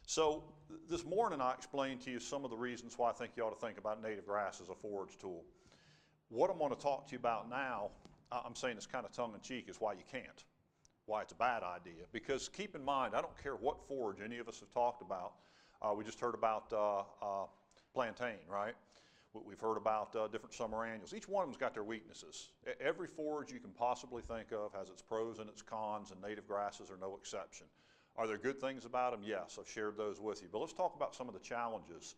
So this morning I explained to you some of the reasons why I think you ought to think about native grass as a forage tool. What I'm going to talk to you about now, I'm saying it's kind of tongue-in-cheek, is why you can't, why it's a bad idea. Because keep in mind, I don't care what forage any of us have talked about. We just heard about plantain, right? We've heard about different summer annuals. Each one of them's got their weaknesses. Every forage you can possibly think of has its pros and its cons, and native grasses are no exception. Are there good things about them? Yes, I've shared those with you. But let's talk about some of the challenges.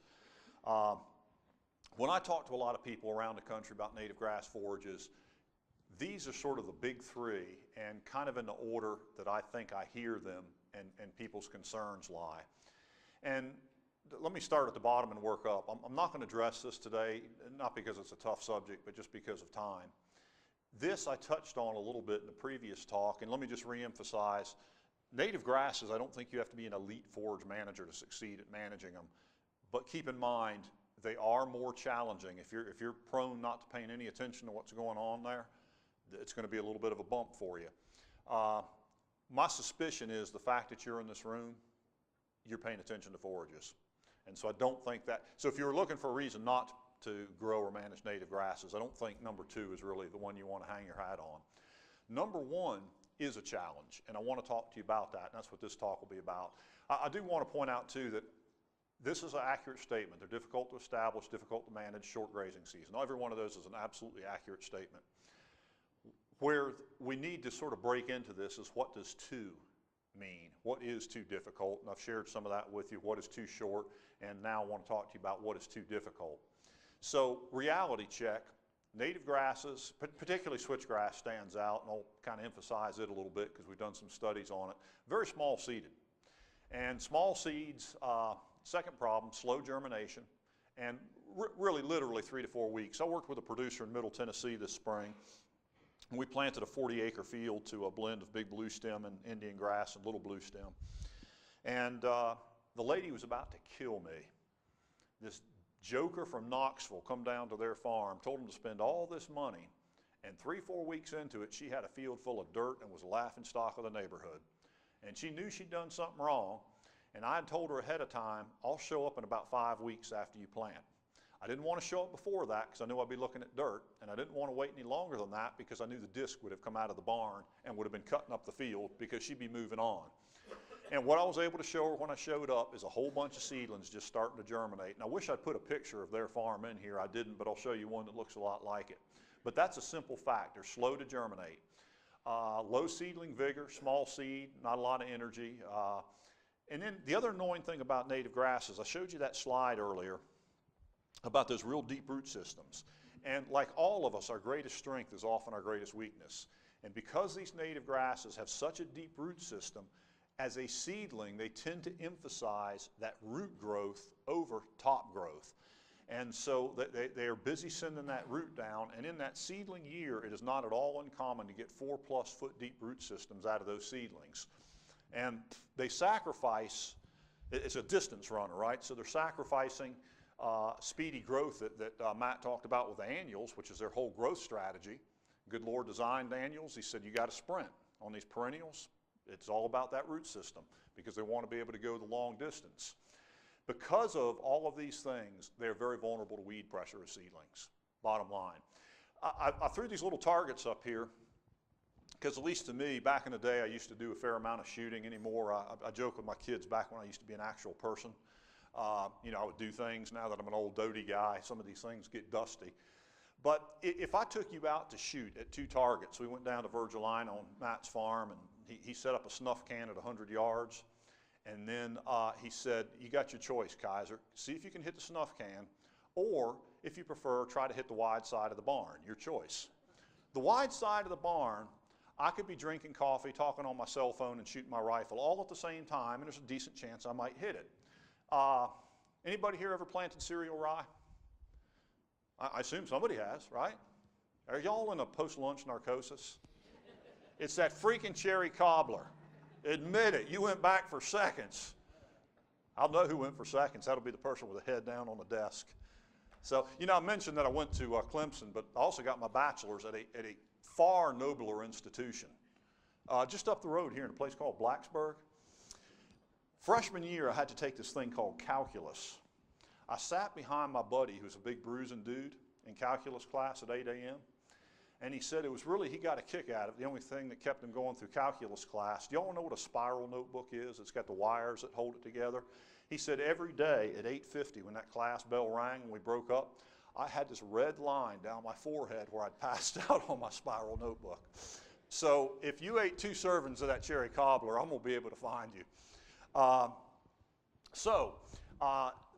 When I talk to a lot of people around the country about native grass forages, these are sort of the big three, and kind of in the order that I think I hear them and people's concerns lie. And let me start at the bottom and work up. I'm not going to address this today, not because it's a tough subject, but just because of time. This I touched on a little bit in the previous talk, and let me just reemphasize. Native grasses, I don't think you have to be an elite forage manager to succeed at managing them. But keep in mind, they are more challenging. If you're prone not to paying any attention to what's going on there, it's going to be a little bit of a bump for you. My suspicion is the fact that you're in this room, you're paying attention to forages. And so I don't think that, so if you're looking for a reason not to grow or manage native grasses, I don't think number two is really the one you want to hang your hat on. Number one is a challenge, and I want to talk to you about that, and that's what this talk will be about. I do want to point out too that this is an accurate statement. They're difficult to establish, difficult to manage, short grazing season. Every one of those is an absolutely accurate statement. Where we need to sort of break into this is, what does too mean? What is too difficult? And I've shared some of that with you. What is too short? And now I want to talk to you about what is too difficult. So reality check. Native grasses, particularly switchgrass, stands out, and I'll kind of emphasize it a little bit because we've done some studies on it. Very small seeded. And small seeds, second problem, slow germination, and really literally 3 to 4 weeks. I worked with a producer in Middle Tennessee this spring, and we planted a 40-acre field to a blend of big blue stem and Indian grass and little blue stem. And the lady was about to kill me. This joker from Knoxville come down to their farm, told them to spend all this money, and 3-4 weeks into it, she had a field full of dirt and was a laughingstock of the neighborhood. And she knew she'd done something wrong, and I had told her ahead of time, I'll show up in about 5 weeks after you plant. I didn't want to show up before that because I knew I'd be looking at dirt, and I didn't want to wait any longer than that because I knew the disc would have come out of the barn and would have been cutting up the field because she'd be moving on. And what I was able to show her when I showed up is a whole bunch of seedlings just starting to germinate. And I wish I'd put a picture of their farm in here. I didn't, but I'll show you one that looks a lot like it. But that's a simple fact. They're slow to germinate. Low seedling vigor, small seed, not a lot of energy. And then the other annoying thing about native grasses, I showed you that slide earlier about those real deep root systems. And like all of us, our greatest strength is often our greatest weakness. And because these native grasses have such a deep root system, as a seedling, they tend to emphasize that root growth over top growth. And so they are busy sending that root down, and in that seedling year, it is not at all uncommon to get 4+ foot deep root systems out of those seedlings. And they sacrifice, it's a distance runner, right? So they're sacrificing speedy growth that Matt talked about with the annuals, which is their whole growth strategy. Good Lord designed annuals. He said you got to sprint on these perennials. It's all about that root system because they want to be able to go the long distance. Because of all of these things, they're very vulnerable to weed pressure as seedlings, bottom line. I threw these little targets up here because, at least to me, back in the day, I used to do a fair amount of shooting. Anymore, I joke with my kids back when I used to be an actual person. You know, I would do things. Now that I'm an old doty guy, some of these things get dusty. But if I took you out to shoot at 2 targets, we went down to Virgiline on Matt's farm, and he set up a snuff can at 100 yards. And then he said, you got your choice, Kaiser. See if you can hit the snuff can, or if you prefer, try to hit the wide side of the barn, your choice. The wide side of the barn, I could be drinking coffee, talking on my cell phone, and shooting my rifle all at the same time, and there's a decent chance I might hit it. Anybody here ever planted cereal rye? I assume somebody has, right? Are y'all in a post-lunch narcosis? It's that freaking cherry cobbler. Admit it, you went back for seconds. I'll know who went for seconds. That'll be the person with the head down on the desk. So, you know, I mentioned that I went to Clemson, but I also got my bachelor's at a far nobler institution. Just up the road here in a place called Blacksburg. Freshman year, I had to take this thing called calculus. I sat behind my buddy, who's a big bruising dude, in calculus class at 8 a.m. And he said it was really, he got a kick out of it. The only thing that kept him going through calculus class, do y'all know what a spiral notebook is? It's got the wires that hold it together. He said every day at 8:50 when that class bell rang and we broke up, I had this red line down my forehead where I'd passed out on my spiral notebook. So if you ate 2 servings of that cherry cobbler, I'm going to be able to find you.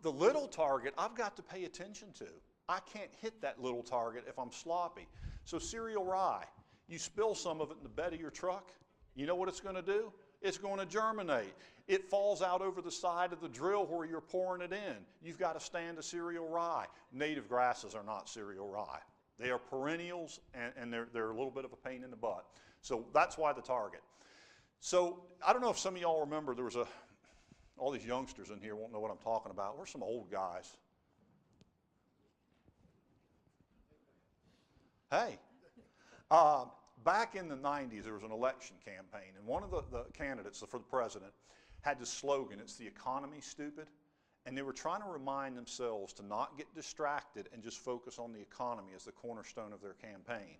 The little target I've got to pay attention to. I can't hit that little target if I'm sloppy. So cereal rye, you spill some of it in the bed of your truck, you know what it's going to do? It's going to germinate. It falls out over the side of the drill where you're pouring it in. You've got a stand of cereal rye. Native grasses are not cereal rye. They are perennials, and they're a little bit of a pain in the butt. So that's why the target. So I don't know if some of y'all remember, there was all these youngsters in here won't know what I'm talking about. We're some old guys. Hey, back in the 90s, there was an election campaign, and one of the candidates for the president had this slogan, it's the economy, stupid. And they were trying to remind themselves to not get distracted and just focus on the economy as the cornerstone of their campaign.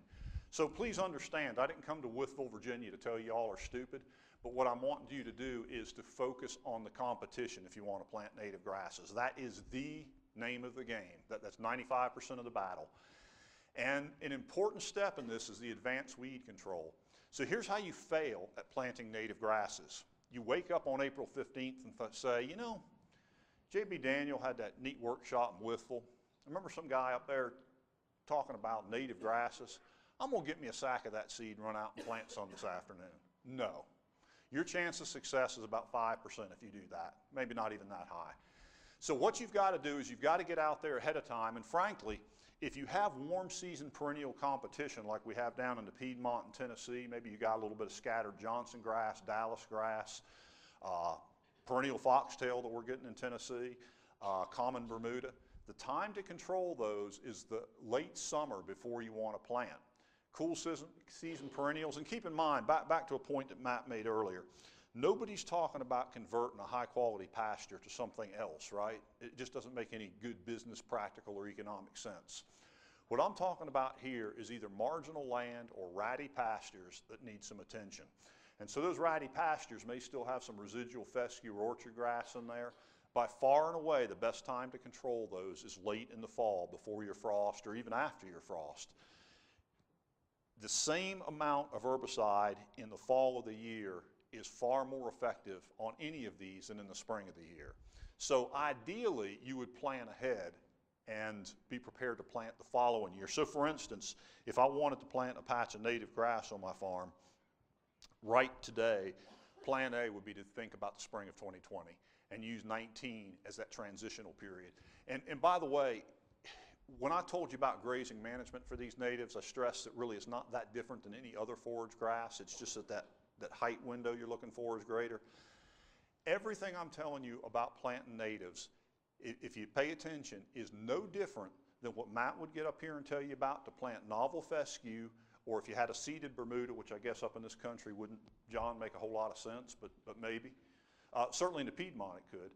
So please understand, I didn't come to Wytheville, Virginia to tell you all are stupid, but what I'm wanting you to do is to focus on the competition if you want to plant native grasses. That is the name of the game. That's 95% of the battle. And an important step in this is the advanced weed control. So here's how you fail at planting native grasses. You wake up on April 15th and say, you know, J.B. Daniel had that neat workshop in Wytheville. I remember some guy up there talking about native grasses. I'm going to get me a sack of that seed and run out and plant some this afternoon. No. Your chance of success is about 5% if you do that, maybe not even that high. So what you've got to do is you've got to get out there ahead of time, and frankly, if you have warm season perennial competition like we have down in the Piedmont and Tennessee, maybe you got a little bit of scattered Johnson grass, Dallas grass, perennial foxtail that we're getting in Tennessee, common Bermuda. The time to control those is the late summer before you want to plant. Cool season perennials, and keep in mind, back to a point that Matt made earlier, nobody's talking about converting a high quality pasture to something else, right? It just doesn't make any good business, practical, or economic sense. What I'm talking about here is either marginal land or ratty pastures that need some attention. And so those ratty pastures may still have some residual fescue or orchard grass in there. By far and away, the best time to control those is late in the fall, before your frost or even after your frost. The same amount of herbicide in the fall of the year is far more effective on any of these than in the spring of the year. So ideally, you would plan ahead and be prepared to plant the following year. So for instance, if I wanted to plant a patch of native grass on my farm, right today, plan A would be to think about the spring of 2020 and use 19 as that transitional period. And by the way, when I told you about grazing management for these natives, I stressed that really it's not that different than any other forage grass. It's just that height window you're looking for is greater. Everything I'm telling you about planting natives, if you pay attention, is no different than what Matt would get up here and tell you about to plant novel fescue, or if you had a seeded Bermuda, which I guess up in this country wouldn't, John, make a whole lot of sense, but maybe. Certainly in the Piedmont it could.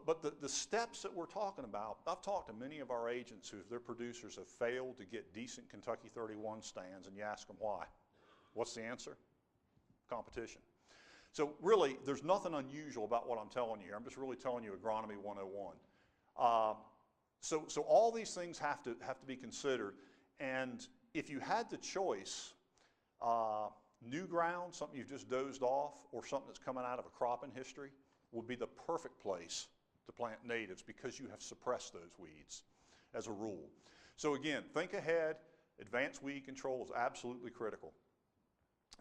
But the steps that we're talking about, I've talked to many of our agents who their producers have failed to get decent Kentucky 31 stands, and you ask them why. What's the answer? Competition. So really, there's nothing unusual about what I'm telling you here. I'm just really telling you agronomy 101. So all these things have to be considered, and if you had the choice, new ground, something you've just dozed off, or something that's coming out of a crop in history, would be the perfect place to plant natives because you have suppressed those weeds as a rule. So again, think ahead. Advanced weed control is absolutely critical.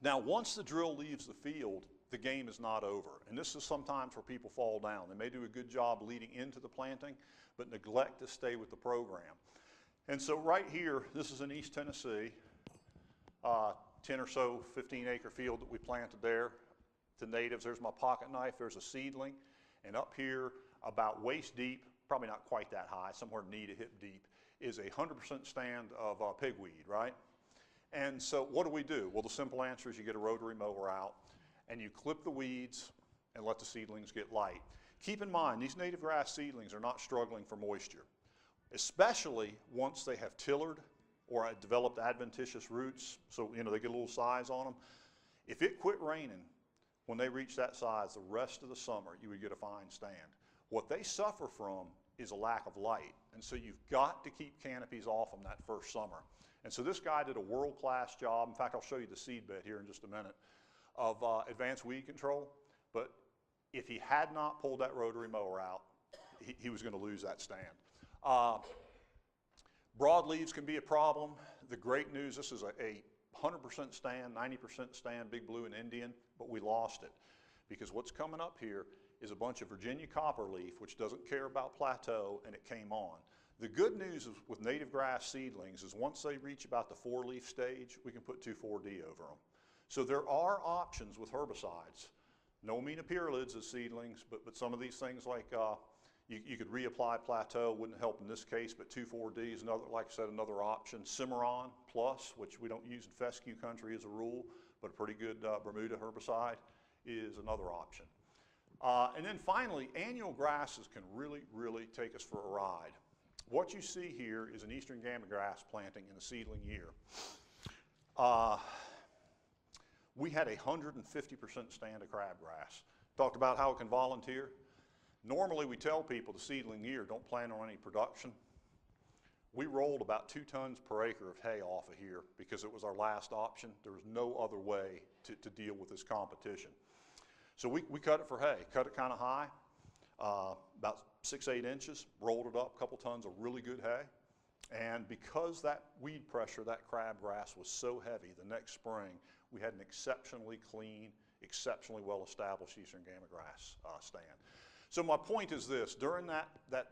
Now, once the drill leaves the field, the game is not over. And this is sometimes where people fall down. They may do a good job leading into the planting, but neglect to stay with the program. And so right here, this is in East Tennessee, 10 or so, 15-acre field that we planted there to natives. There's my pocket knife, there's a seedling, and up here about waist deep, probably not quite that high, somewhere knee to hip deep, is a 100% stand of pigweed, right? And so what do? Well, the simple answer is you get a rotary mower out and you clip the weeds and let the seedlings get light. Keep in mind, these native grass seedlings are not struggling for moisture, especially once they have tillered or developed adventitious roots, so they get a little size on them. If it quit raining when they reach that size, the rest of the summer you would get a fine stand. What they suffer from is a lack of light, and so you've got to keep canopies off them that first summer. And so this guy did a world-class job. In fact, I'll show you the seed bed here in just a minute of advanced weed control. But if he had not pulled that rotary mower out, he was going to lose that stand. Broadleaves can be a problem. The great news, this is a 100% stand, 90% stand, Big Blue and Indian, but we lost it. Because what's coming up here is a bunch of Virginia copperleaf, which doesn't care about plateau, and it came on. The good news is with native grass seedlings is once they reach about the 4-leaf stage, we can put 2,4-D over them. So there are options with herbicides. No aminopyralids as seedlings, but some of these things like you could reapply plateau, wouldn't help in this case, but 2,4-D is another, like I said, another option. Cimarron Plus, which we don't use in fescue country as a rule, but a pretty good Bermuda herbicide, is another option. And then finally, annual grasses can really, really take us for a ride. What you see here is an eastern gamagrass planting in a seedling year. We had a 150% stand of crabgrass. Talked about how it can volunteer. Normally we tell people the seedling year don't plan on any production. We rolled about 2 tons per acre of hay off of here because it was our last option. There was no other way to deal with this competition. So we cut it for hay, cut it kind of high, about 6-8 inches, rolled it up, a couple tons of really good hay. And because that weed pressure, that crabgrass was so heavy, the next spring we had an exceptionally clean, exceptionally well-established eastern gamagrass stand. So my point is this: during that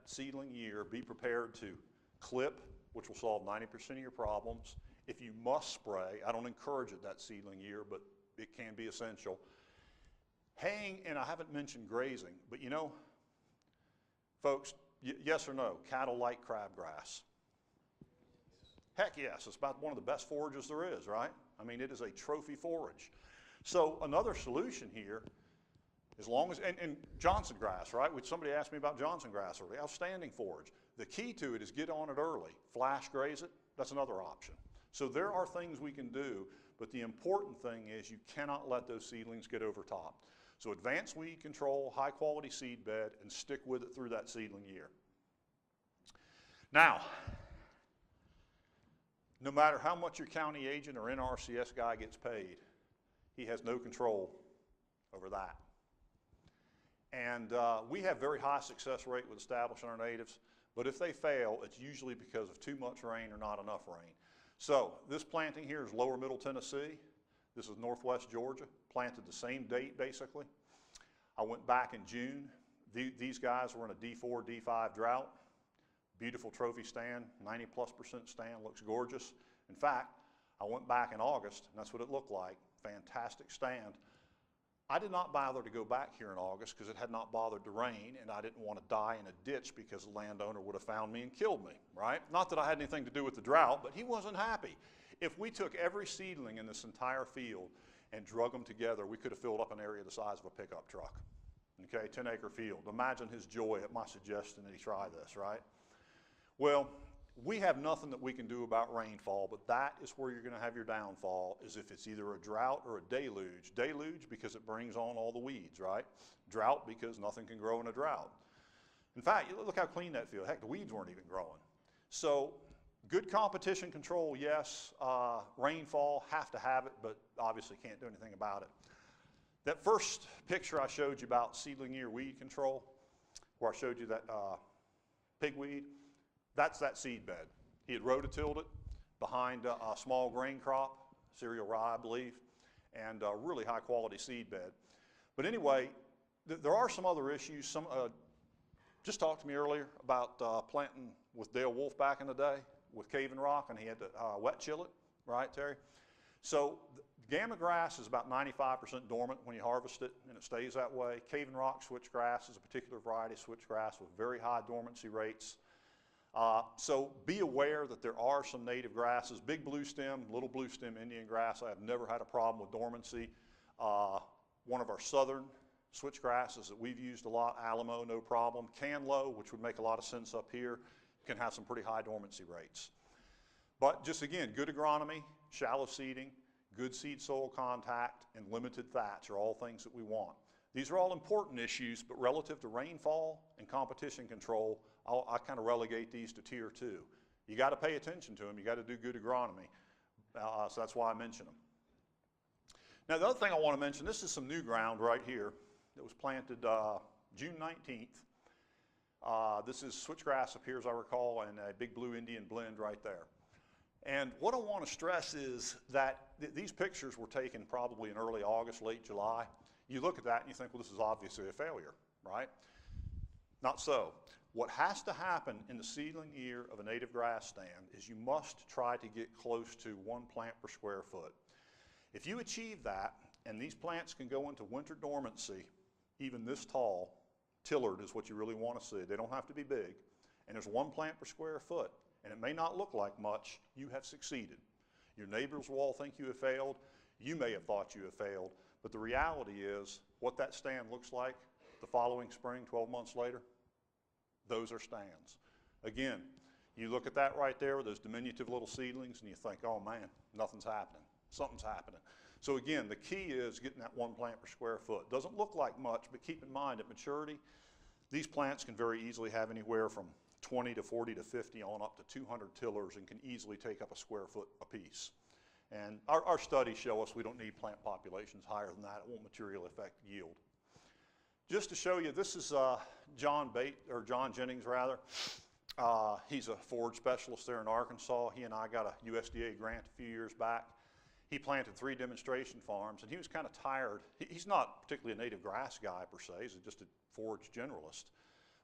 seedling year, be prepared to clip, which will solve 90% of your problems. If you must spray, I don't encourage it that seedling year, but it can be essential. Haying, and I haven't mentioned grazing, but folks, yes or no, cattle like crabgrass? Heck yes, it's about one of the best forages there is, right? I mean, it is a trophy forage. So another solution here, as long as, and Johnson grass, right? Somebody asked me about Johnson grass earlier, outstanding forage. The key to it is get on it early, flash graze it, that's another option. So there are things we can do, but the important thing is you cannot let those seedlings get over top. So advanced weed control, high quality seed bed, and stick with it through that seedling year. Now, no matter how much your county agent or NRCS guy gets paid, he has no control over that. And we have very high success rate with establishing our natives, but if they fail, it's usually because of too much rain or not enough rain. So this planting here is lower middle Tennessee. This is northwest Georgia, planted the same date basically. I went back in June. These guys were in a D4, D5 drought. Beautiful trophy stand, 90+% stand, looks gorgeous. In fact, I went back in August, and that's what it looked like. Fantastic stand. I did not bother to go back here in August because it had not bothered to rain, and I didn't want to die in a ditch because the landowner would have found me and killed me, right? Not that I had anything to do with the drought, but he wasn't happy. If we took every seedling in this entire field and drug them together, we could have filled up an area the size of a pickup truck, okay, 10-acre field. Imagine his joy at my suggestion that he try this, right? Well, we have nothing that we can do about rainfall, but that is where you're going to have your downfall, is if it's either a drought or a deluge. Deluge because it brings on all the weeds, right? Drought because nothing can grow in a drought. In fact, look how clean that field. Heck, the weeds weren't even growing. So good competition control, yes. Rainfall, have to have it, but obviously can't do anything about it. That first picture I showed you about seedling year weed control, where I showed you that pigweed, that's that seed bed. He had rototilled it behind a small grain crop, cereal rye, I believe, and a really high quality seed bed. But anyway, there are some other issues. Just talked to me earlier about planting with Dale Wolf back in the day with cave and rock, and he had to wet chill it, right, Terry? So gamma grass is about 95% dormant when you harvest it, and it stays that way. Cave and rock switchgrass is a particular variety of switchgrass with very high dormancy rates. So be aware that there are some native grasses. Big blue stem, little blue stem Indian grass, I have never had a problem with dormancy. One of our southern Switchgrasses that we've used a lot, Alamo, no problem. Canlow, which would make a lot of sense up here, can have some pretty high dormancy rates. But just again, good agronomy, shallow seeding, good seed soil contact, and limited thatch are all things that we want. These are all important issues, but relative to rainfall and competition control, I kind of relegate these to tier 2. You got to pay attention to them. You got to do good agronomy. So that's why I mention them. Now the other thing I want to mention, this is some new ground right here that was planted June 19th. This is switchgrass up here, as I recall, and a big blue Indian blend right there. And what I want to stress is that these pictures were taken probably in early August, late July. You look at that and you think, well, this is obviously a failure, right? Not so. What has to happen in the seedling year of a native grass stand is you must try to get close to 1 plant per square foot. If you achieve that, and these plants can go into winter dormancy, even this tall, tillered is what you really want to see. They don't have to be big. And there's 1 plant per square foot, and it may not look like much, you have succeeded. Your neighbors will all think you have failed. You may have thought you have failed, but the reality is what that stand looks like the following spring, 12 months later, those are stands. Again, you look at that right there with those diminutive little seedlings and you think, oh man, nothing's happening. Something's happening. So again, the key is getting that 1 plant per square foot. Doesn't look like much, but keep in mind at maturity, these plants can very easily have anywhere from 20 to 40 to 50 on up to 200 tillers and can easily take up a square foot apiece. And our studies show us we don't need plant populations higher than that. It won't materially affect yield. Just to show you, this is John Jennings rather. He's a forage specialist there in Arkansas. He and I got a USDA grant a few years back. He planted 3 demonstration farms, and he was kind of tired. He's not particularly a native grass guy per se. He's just a forage generalist.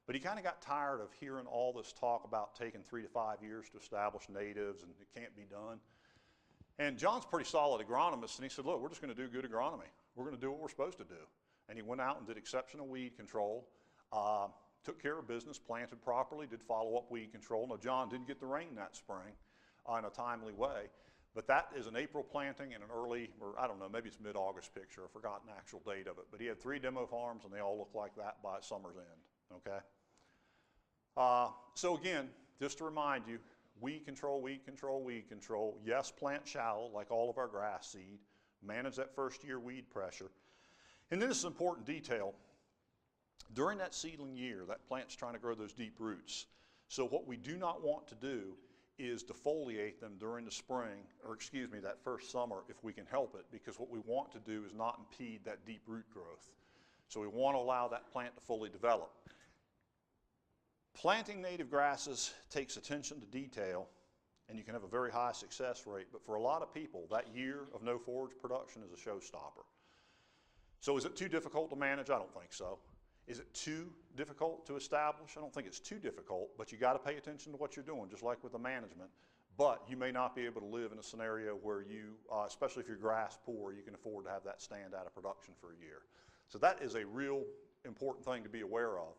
But he kind of got tired of hearing all this talk about taking 3 to 5 years to establish natives and it can't be done. And John's a pretty solid agronomist, and he said, look, we're just going to do good agronomy. We're going to do what we're supposed to do. And he went out and did exceptional weed control, took care of business, planted properly, did follow-up weed control. Now, John didn't get the rain that spring in a timely way, but that is an April planting and an early, or I don't know, maybe it's mid-August picture. I've forgotten the actual date of it. But he had 3 demo farms, and they all look like that by summer's end, okay? So again, just to remind you, weed control, weed control, weed control. Yes, plant shallow, like all of our grass seed. Manage that first year weed pressure. And then this is an important detail. During that seedling year, that plant's trying to grow those deep roots. So what we do not want to do is defoliate them during the spring, or excuse me, that first summer if we can help it, because what we want to do is not impede that deep root growth. So we want to allow that plant to fully develop. Planting native grasses takes attention to detail, and you can have a very high success rate, but for a lot of people, that year of no forage production is a showstopper. So is it too difficult to manage? I don't think so. Is it too difficult to establish? I don't think it's too difficult, but you got to pay attention to what you're doing, just like with the management. But you may not be able to live in a scenario where you, especially if you're grass poor, you can afford to have that stand out of production for a year. So that is a real important thing to be aware of.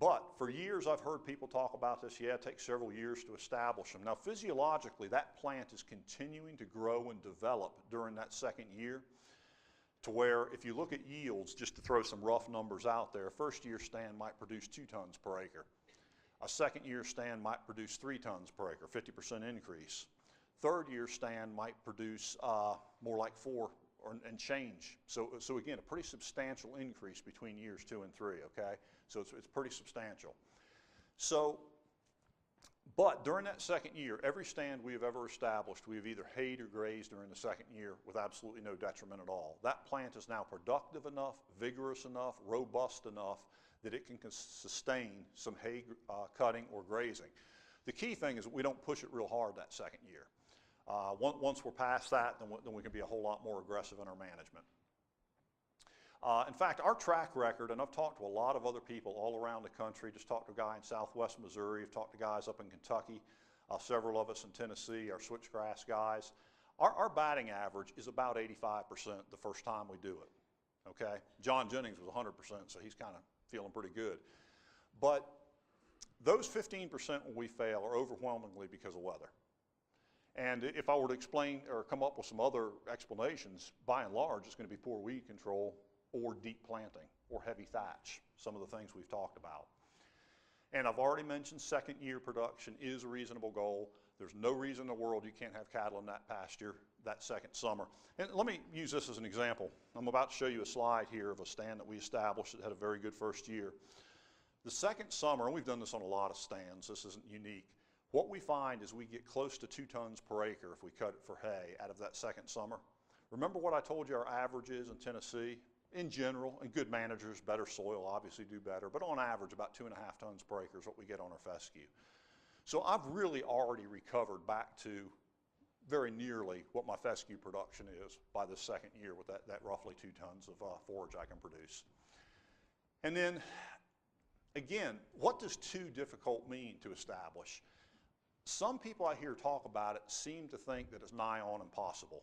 But for years I've heard people talk about this, yeah, it takes several years to establish them. Now physiologically, that plant is continuing to grow and develop during that second year, to where if you look at yields, just to throw some rough numbers out there, a first year stand might produce 2 tons per acre. A second year stand might produce 3 tons per acre, 50% increase. Third year stand might produce more like 4 and change. So again, a pretty substantial increase between years 2 and 3, okay? So it's pretty substantial. So, but during that second year, every stand we have ever established, we have either hayed or grazed during the second year with absolutely no detriment at all. That plant is now productive enough, vigorous enough, robust enough that it can sustain some hay cutting or grazing. The key thing is that we don't push it real hard that second year. Once we're past that, then we can be a whole lot more aggressive in our management. In fact, our track record, and I've talked to a lot of other people all around the country, just talked to a guy in southwest Missouri, I've talked to guys up in Kentucky, several of us in Tennessee, our switchgrass guys. Our batting average is about 85% the first time we do it, okay? John Jennings was 100%, so he's kind of feeling pretty good. But those 15% when we fail are overwhelmingly because of weather. And if I were to explain or come up with some other explanations, by and large, it's going to be poor weed control or deep planting or heavy thatch, some of the things we've talked about. And I've already mentioned second year production is a reasonable goal. There's no reason in the world you can't have cattle in that pasture that second summer. And let me use this as an example. I'm about to show you a slide here of a stand that we established that had a very good first year. The second summer, and we've done this on a lot of stands, this isn't unique, what we find is we get close to 2 tons per acre if we cut it for hay out of that second summer. Remember what I told you our average is in Tennessee? In general, and good managers, better soil obviously do better, but on average about 2.5 tons per acre is what we get on our fescue. So I've really already recovered back to very nearly what my fescue production is by the second year with that roughly 2 tons of forage I can produce. And then again, what does too difficult mean to establish? Some people I hear talk about it seem to think that it's nigh on impossible.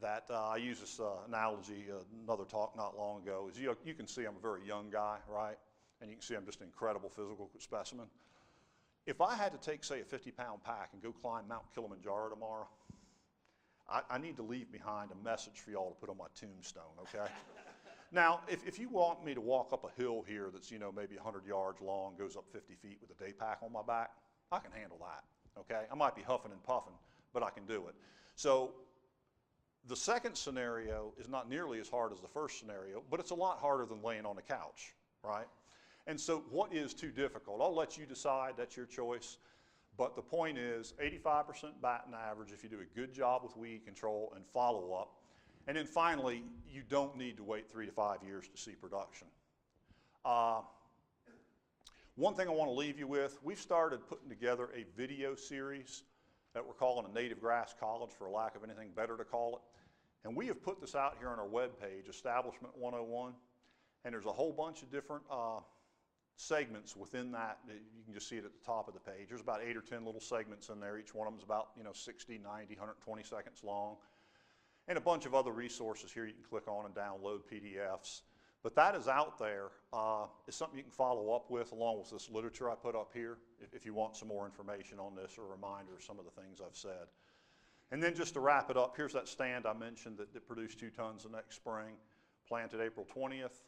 That I use this analogy, another talk not long ago, is you can see I'm a very young guy, right? And you can see I'm just an incredible physical specimen. If I had to take, say, a 50-pound pack and go climb Mount Kilimanjaro tomorrow, I need to leave behind a message for y'all to put on my tombstone, okay? Now, if you want me to walk up a hill here that's, you know, maybe 100 yards long, goes up 50 feet with a day pack on my back, I can handle that, okay? I might be huffing and puffing, but I can do it. So the second scenario is not nearly as hard as the first scenario, but it's a lot harder than laying on a couch, right? And so what is too difficult? I'll let you decide, that's your choice. But the point is 85% batting average if you do a good job with weed control and follow up. And then finally, you don't need to wait 3 to 5 years to see production. One thing I want to leave you with, we've started putting together a video series that we're calling a native grass college for lack of anything better to call it. And we have put this out here on our webpage, Establishment 101, and there's a whole bunch of different segments within that. You can just see it at the top of the page. There's about 8 or 10 little segments in there. Each one of them is about 60, 90, 120 seconds long. And a bunch of other resources here you can click on and download PDFs. But that is out there. It's something you can follow up with along with this literature I put up here if you want some more information on this or a reminder of some of the things I've said. And then just to wrap it up, here's that stand I mentioned that produced 2 tons the next spring, planted April 20th,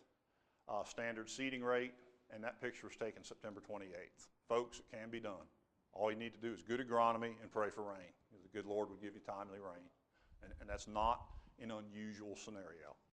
standard seeding rate, and that picture was taken September 28th. Folks, it can be done. All you need to do is good agronomy and pray for rain. The good Lord will give you timely rain. And that's not an unusual scenario.